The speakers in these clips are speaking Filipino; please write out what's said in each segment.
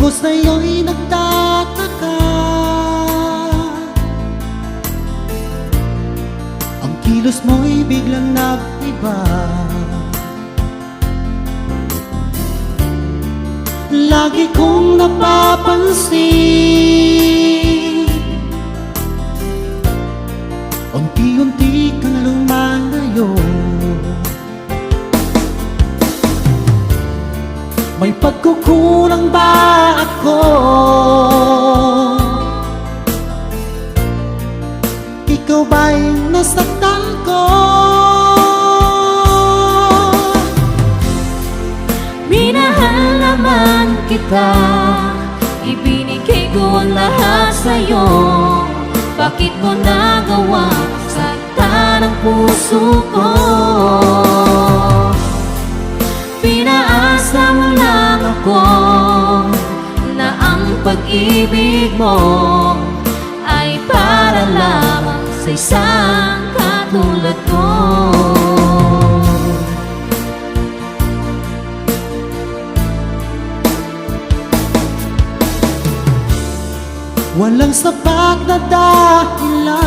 Ako sa'yo'y nagtataka, ang kilos mo'y biglang nag-iba. Lagi kong napapansin, unti-unti kang lumalayo. May pagkukulang ba ako? Ikaw ba'y nasaktan ko? Minahal naman kita, ibinigay ko ang lahat sa'yo. Bakit mo nagawa saktan ang puso ko? Pinaasa mo lang ako na ang pag-ibig mo ay para lamang sa isang katulad ko. Walang sapat na dahilan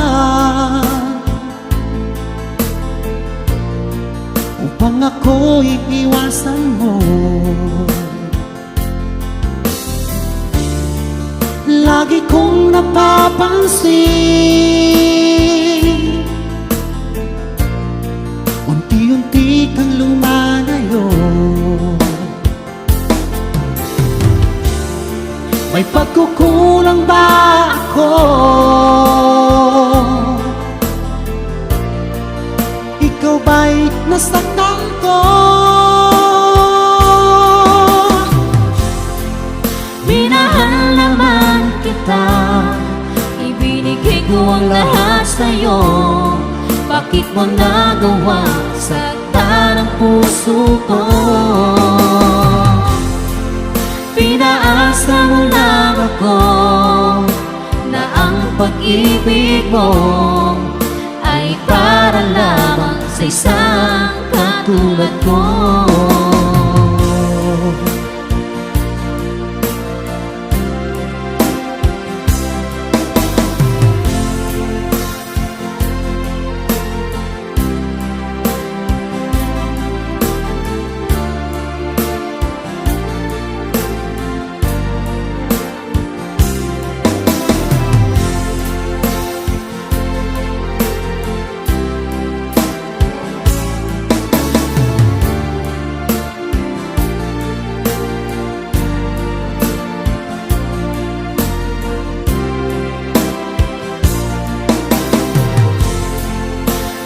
upang ako'y iwasan mo. Lagi kong napapansin, unti-unti kang lumalayo. May pagkukulang ba ako? Ikaw ba'y nasaktan ko? Minahal naman kita, ibinigay ko ang lahat sa'yo. Bakit mo nagawa saktan ang puso ko? Pinaasa mo lang ako na ang pag-ibig mo ay para lamang sa isang katulad ko.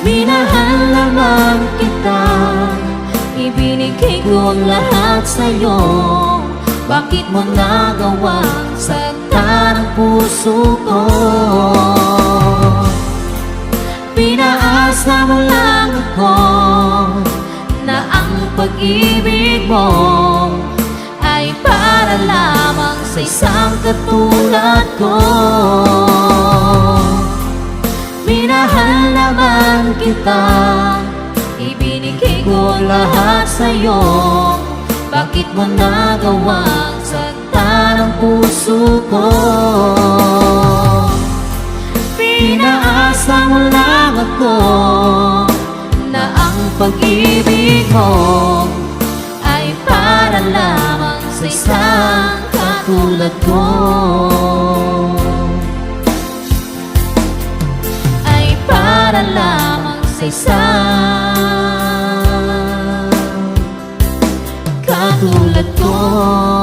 Minahal naman kita, ibinigay ko ang lahat sa'yo. Bakit mo nagawa saktan ang puso ko? Pinaasa mo lang ako na ang pag-ibig mo ay para lamang sa isang katulad ko. Minahal naman kita, ibinigay ko lahat sa'yo. Bakit mo nagawang saktan ang puso ko? Pinaasa mo lang ako na ang pag-ibig mo ay para lamang sa isang katulad ko. Para lamang sa isang katulad ko.